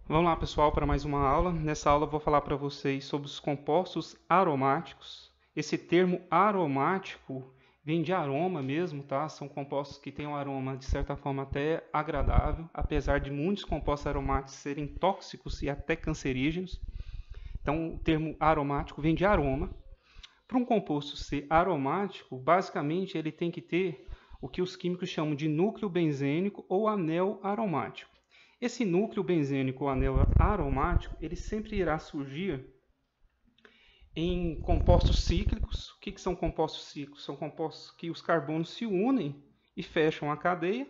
Vamos lá, pessoal, para mais uma aula. Nessa aula eu vou falar para vocês sobre os compostos aromáticos. Esse termo aromático vem de aroma mesmo, tá? São compostos que têm um aroma, de certa forma, até agradável, apesar de muitos compostos aromáticos serem tóxicos e até cancerígenos. Então, o termo aromático vem de aroma. Para um composto ser aromático, basicamente ele tem que ter o que os químicos chamam de núcleo benzênico ou anel aromático. Esse núcleo benzênico ou anel aromático, ele sempre irá surgir em compostos cíclicos. O que são compostos cíclicos? São compostos que os carbonos se unem e fecham a cadeia.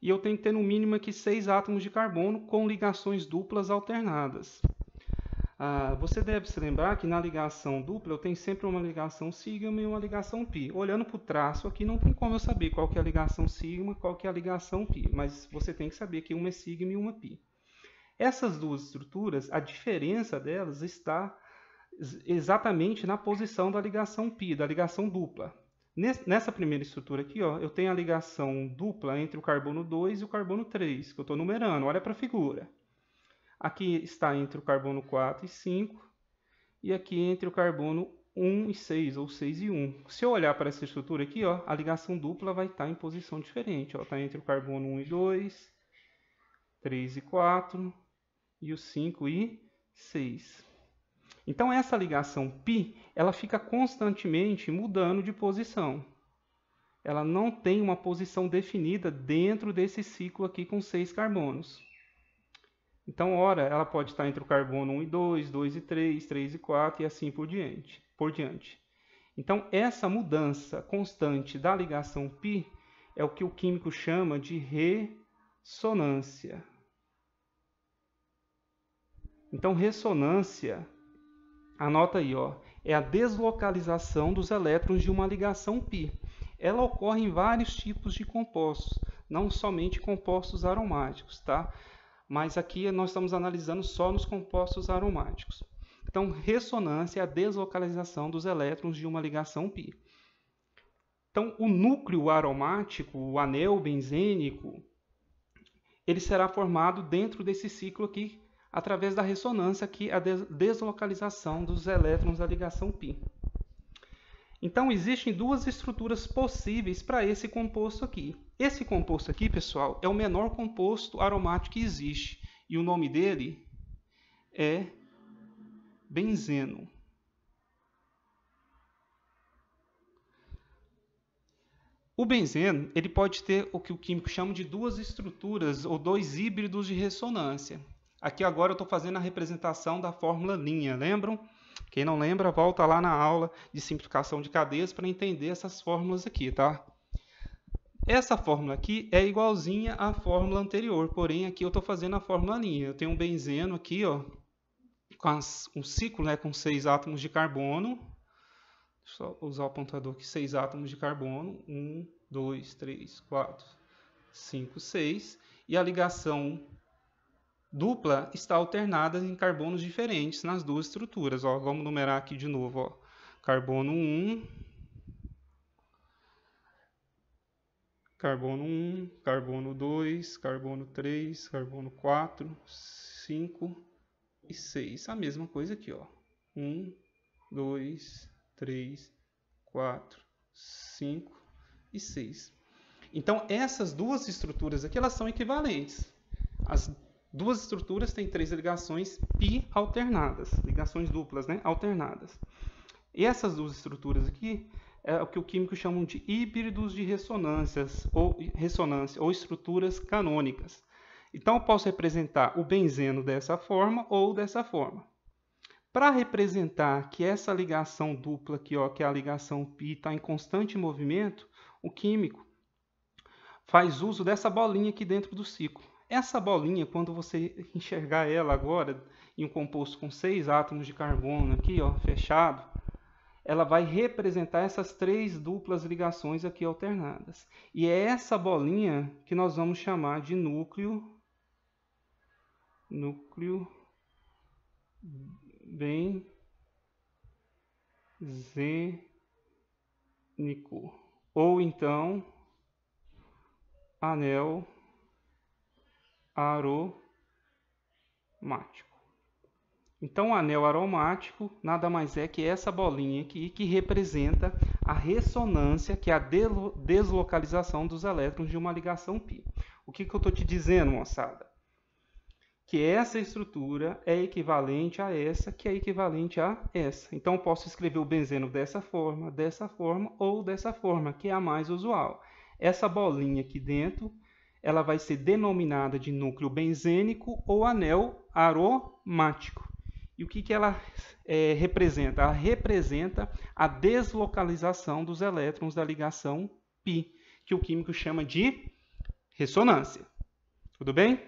E eu tenho que ter no mínimo aqui 6 átomos de carbono com ligações duplas alternadas. Você deve se lembrar que na ligação dupla eu tenho sempre uma ligação sigma e uma ligação π. Olhando para o traço aqui não tem como eu saber qual que é a ligação sigma, qual que é a ligação π, mas você tem que saber que uma é sigma e uma π. Essas duas estruturas, a diferença delas está exatamente na posição da ligação π, da ligação dupla. Nessa primeira estrutura aqui, ó, eu tenho a ligação dupla entre o carbono 2 e o carbono 3, que eu estou numerando, olha para a figura. Aqui está entre o carbono 4 e 5, e aqui entre o carbono 1 e 6, ou 6 e 1. Se eu olhar para essa estrutura aqui, ó, a ligação dupla vai estar em posição diferente. Está entre o carbono 1 e 2, 3 e 4, e o 5 e 6. Então, essa ligação π, ela fica constantemente mudando de posição. Ela não tem uma posição definida dentro desse ciclo aqui com 6 carbonos. Então, ora, ela pode estar entre o carbono 1 e 2, 2 e 3, 3 e 4 e assim por diante. Então, essa mudança constante da ligação π é o que o químico chama de ressonância. Então, ressonância, anota aí, ó, é a deslocalização dos elétrons de uma ligação π. Ela ocorre em vários tipos de compostos, não somente compostos aromáticos, tá? Mas aqui nós estamos analisando só nos compostos aromáticos. Então, ressonância é a deslocalização dos elétrons de uma ligação π. Então, o núcleo aromático, o anel benzênico, ele será formado dentro desse ciclo aqui, através da ressonância, que é a deslocalização dos elétrons da ligação π. Então, existem duas estruturas possíveis para esse composto aqui. Esse composto aqui, pessoal, é o menor composto aromático que existe. E o nome dele é benzeno. O benzeno ele pode ter o que o químico chama de duas estruturas ou dois híbridos de ressonância. Aqui agora eu estou fazendo a representação da fórmula linha, lembram? Quem não lembra, volta lá na aula de simplificação de cadeias para entender essas fórmulas aqui, tá? Essa fórmula aqui é igualzinha à fórmula anterior, porém aqui eu estou fazendo a fórmula linha. Eu tenho um benzeno aqui, ó, com um ciclo, né, com 6 átomos de carbono. Deixa eu só usar o apontador aqui, 6 átomos de carbono. 1, 2, 3, 4, 5, 6. E a ligação dupla está alternada em carbonos diferentes nas duas estruturas. Ó, vamos numerar aqui de novo. Ó. Carbono 1, carbono 2, carbono 3, carbono 4, 5 e 6. A mesma coisa aqui. Ó. 1, 2, 3, 4, 5 e 6. Então, essas duas estruturas aqui elas são equivalentes. As duas estruturas têm 3 ligações π alternadas, ligações duplas, né, alternadas. E essas duas estruturas aqui é o que o químico chama de híbridos de ressonância ou estruturas canônicas. Então, eu posso representar o benzeno dessa forma ou dessa forma. Para representar que essa ligação dupla aqui, ó, que é a ligação π, está em constante movimento, o químico faz uso dessa bolinha aqui dentro do ciclo. Essa bolinha, quando você enxergar ela agora em um composto com 6 átomos de carbono aqui, ó, fechado, ela vai representar essas 3 duplas ligações aqui alternadas. E é essa bolinha que nós vamos chamar de núcleo benzênico, ou então anel aromático. Então, o anel aromático nada mais é que essa bolinha aqui que representa a ressonância, que é a deslocalização dos elétrons de uma ligação π. O que eu estou te dizendo, moçada? Que essa estrutura é equivalente a essa, que é equivalente a essa. Então, eu posso escrever o benzeno dessa forma ou dessa forma, que é a mais usual. Essa bolinha aqui dentro, ela vai ser denominada de núcleo benzênico ou anel aromático. E o que ela representa? Ela representa a deslocalização dos elétrons da ligação π, que o químico chama de ressonância. Tudo bem?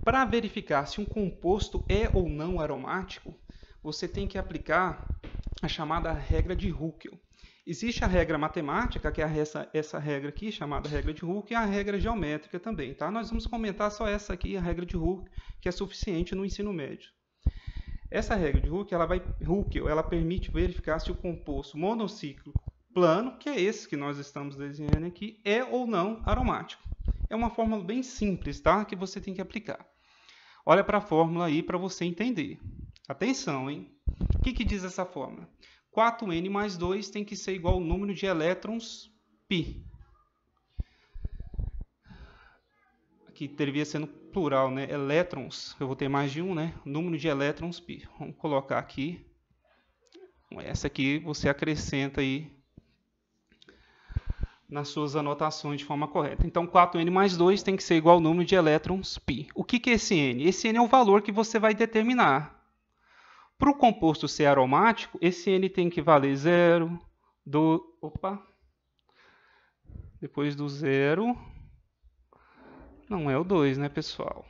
Para verificar se um composto é ou não aromático, você tem que aplicar a chamada regra de Huckel. Existe a regra matemática, que é essa regra aqui, chamada regra de Huckel, e a regra geométrica também. Tá? Nós vamos comentar só essa aqui, a regra de Huckel, que é suficiente no ensino médio. Essa regra de Huckel, ela permite verificar se o composto monocíclico plano, que é esse que nós estamos desenhando aqui, é ou não aromático. É uma fórmula bem simples, tá? Que você tem que aplicar. Olha para a fórmula aí para você entender. Atenção, hein? O que diz essa fórmula? 4n mais 2 tem que ser igual ao número de elétrons π. Aqui deveria ser no plural, né? Elétrons, eu vou ter mais de um, né? Número de elétrons π. Vamos colocar aqui. Essa aqui você acrescenta aí nas suas anotações de forma correta. Então, 4n mais 2 tem que ser igual ao número de elétrons π. O que é esse n? Esse n é o valor que você vai determinar. Para o composto ser aromático, esse n tem que valer 0, depois do 0, não é o 2, né, pessoal?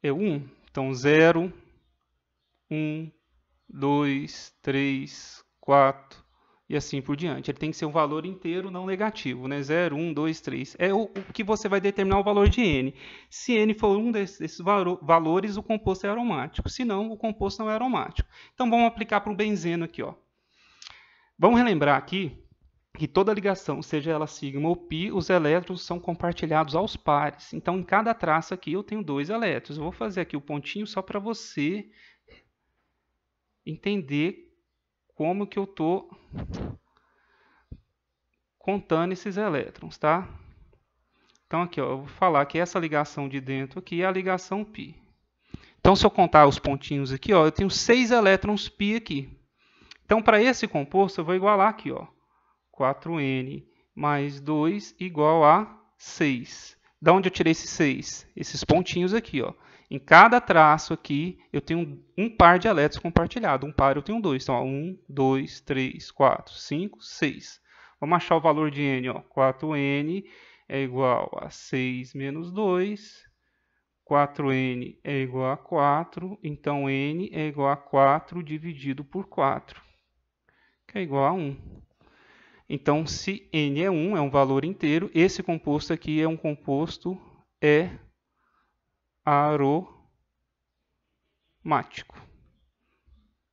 É o 1. Então, 0, 1, 2, 3, 4... e assim por diante. Ele tem que ser um valor inteiro não negativo, né? 0, 1, 2, 3. É o que você vai determinar o valor de n. Se n for um desses valores, o composto é aromático. Se não, o composto não é aromático. Então, vamos aplicar para o benzeno aqui. Ó. Vamos relembrar aqui que toda ligação, seja ela sigma ou π, os elétrons são compartilhados aos pares. Então, em cada traço aqui, eu tenho 2 elétrons. Eu vou fazer aqui o pontinho só para você entender como que eu estou contando esses elétrons, tá? Então, aqui, ó, eu vou falar que essa ligação de dentro aqui é a ligação π. Então, se eu contar os pontinhos aqui, ó, eu tenho 6 elétrons π aqui. Então, para esse composto, eu vou igualar aqui, ó, 4n mais 2 igual a 6. Da onde eu tirei esses 6? Esses pontinhos aqui, ó. Em cada traço aqui, eu tenho um par de elétrons compartilhado. Um par eu tenho 2. Então, ó, 1, 2, 3, 4, 5, 6. Vamos achar o valor de n. Ó. 4n é igual a 6 menos 2. 4n é igual a 4. Então, n é igual a 4 dividido por 4, que é igual a 1. Então, se n é 1, é um valor inteiro, esse composto aqui é um composto aromático.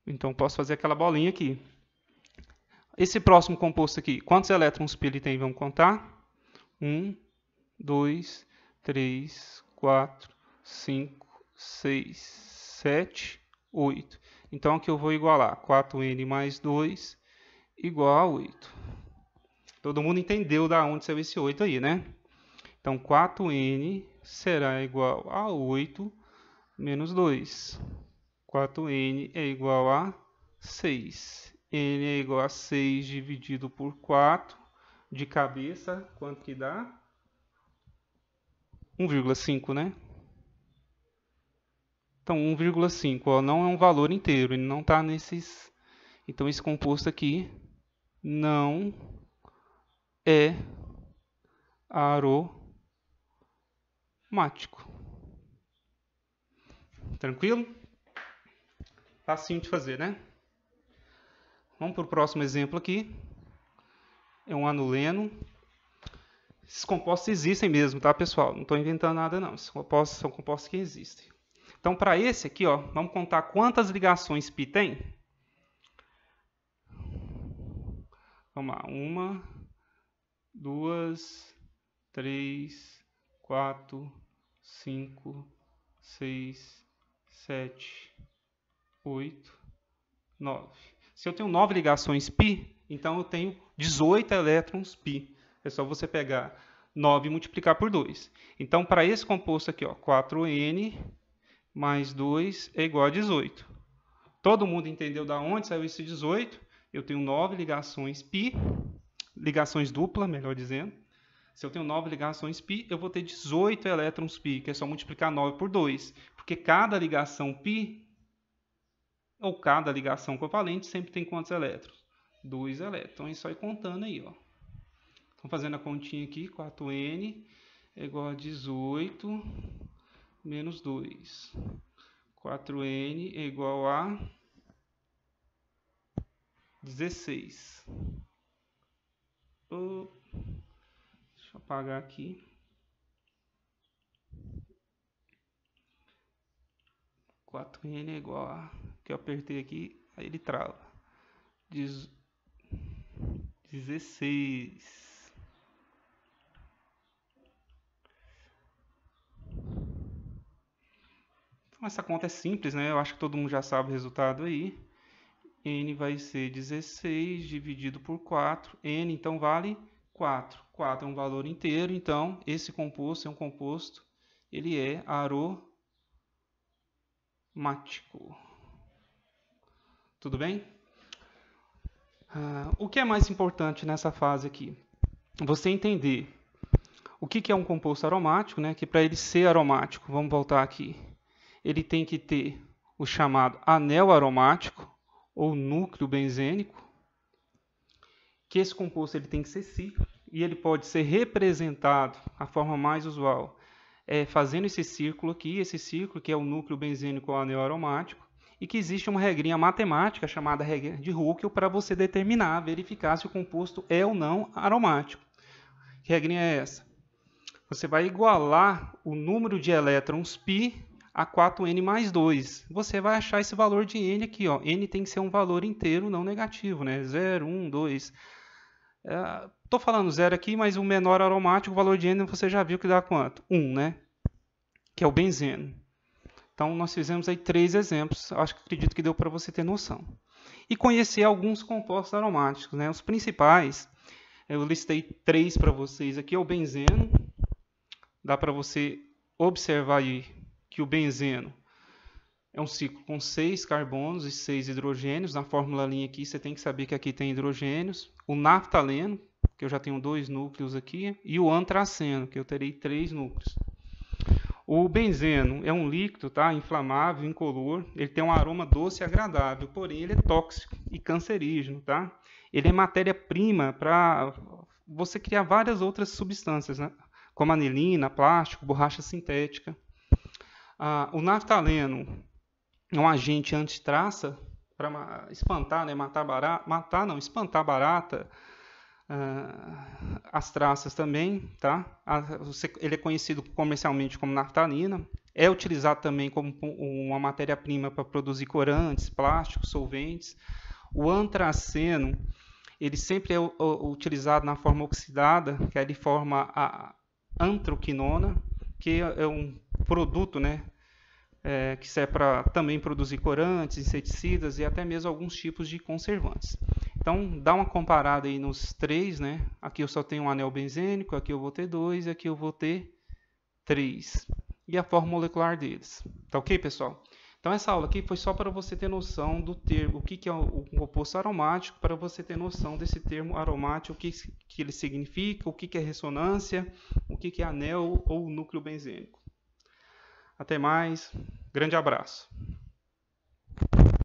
Então, posso fazer aquela bolinha aqui. Esse próximo composto aqui, quantos elétrons π ele tem? Vamos contar? 1, 2, 3, 4, 5, 6, 7, 8. Então, aqui eu vou igualar 4n mais 2 igual a 8. Todo mundo entendeu da onde saiu esse 8 aí, né? Então, 4n será igual a 8 menos 2. 4n é igual a 6. n é igual a 6 dividido por 4. De cabeça, quanto que dá? 1,5, né? Então, 1,5 não é um valor inteiro, ele não está nesses... Então, esse composto aqui não é aromático. Tranquilo? Facinho de fazer, né? Vamos para o próximo exemplo aqui. É um anuleno. Esses compostos existem mesmo, tá, pessoal? Não estou inventando nada, não. Esses compostos são compostos que existem. Então, para esse aqui, ó, vamos contar quantas ligações π tem. Vamos lá. 1, 2, 3, 4, 5, 6, 7, 8, 9. Se eu tenho 9 ligações π, então eu tenho 18 elétrons π. É só você pegar 9 e multiplicar por 2. Então, para esse composto aqui, ó, 4N mais 2 é igual a 18. Todo mundo entendeu da onde saiu esse 18? Eu tenho 9 ligações π, ligações duplas, melhor dizendo. Se eu tenho 9 ligações π, eu vou ter 18 elétrons π, que é só multiplicar 9 por 2. Porque cada ligação π, ou cada ligação covalente, sempre tem quantos elétrons? 2 elétrons. Então é só ir contando aí, ó. Então, fazendo a continha aqui, 4N é igual a 18 menos 2. 4N é igual a 16. Deixa eu apagar aqui. 4N é igual a... que eu apertei aqui, aí ele trava. 16. Então, essa conta é simples, né? Eu acho que todo mundo já sabe o resultado aí. N vai ser 16 dividido por 4. N, então, vale 4. 4 é um valor inteiro, então, esse composto é um composto, ele é aromático. Tudo bem? O que é mais importante nessa fase aqui? Você entender o que é um composto aromático, né? Que para ele ser aromático, vamos voltar aqui, ele tem que ter o chamado anel aromático, ou núcleo benzênico, que esse composto ele tem que ser cíclico, e ele pode ser representado, a forma mais usual, fazendo esse círculo aqui, esse círculo que é o núcleo benzênico ou anel aromático, e que existe uma regrinha matemática chamada regra de Huckel para você determinar, verificar se o composto é ou não aromático. Que regrinha é essa? Você vai igualar o número de elétrons π a 4N mais 2. Você vai achar esse valor de N aqui, ó. N tem que ser um valor inteiro, não negativo, né? 0, 1, 2. Estou falando 0 aqui, mas o menor aromático, o valor de N, você já viu que dá quanto? 1, né? Que é o benzeno. Então, nós fizemos aí 3 exemplos. Acredito que deu para você ter noção. E conhecer alguns compostos aromáticos, né? Os principais, eu listei 3 para vocês aqui. É o benzeno. Dá para você observar aí que o benzeno é um ciclo com 6 carbonos e 6 hidrogênios. Na fórmula linha aqui, você tem que saber que aqui tem hidrogênios. O naftaleno, que eu já tenho 2 núcleos aqui. E o antraceno, que eu terei 3 núcleos. O benzeno é um líquido, tá? Inflamável, incolor. Ele tem um aroma doce e agradável, porém ele é tóxico e cancerígeno, tá? Ele é matéria-prima para você criar várias outras substâncias, né? Como anilina, plástico, borracha sintética. O naftaleno é um agente antitraça para espantar, né? Espantar barata, as traças também, tá? Ele é conhecido comercialmente como naftalina. É utilizado também como uma matéria-prima para produzir corantes, plásticos, solventes. O antraceno, ele sempre é utilizado na forma oxidada, que ele forma a antroquinona, que é um produto, né, que serve para também produzir corantes, inseticidas e até mesmo alguns tipos de conservantes. Então, dá uma comparada aí nos 3, né? Aqui eu só tenho um anel benzênico, aqui eu vou ter 2, aqui eu vou ter 3. E a forma molecular deles. Tá ok, pessoal? Então, essa aula aqui foi só para você ter noção do termo, o que é o composto aromático, para você ter noção desse termo aromático, o que ele significa, o que é ressonância, o que é anel ou núcleo benzênico. Até mais, grande abraço.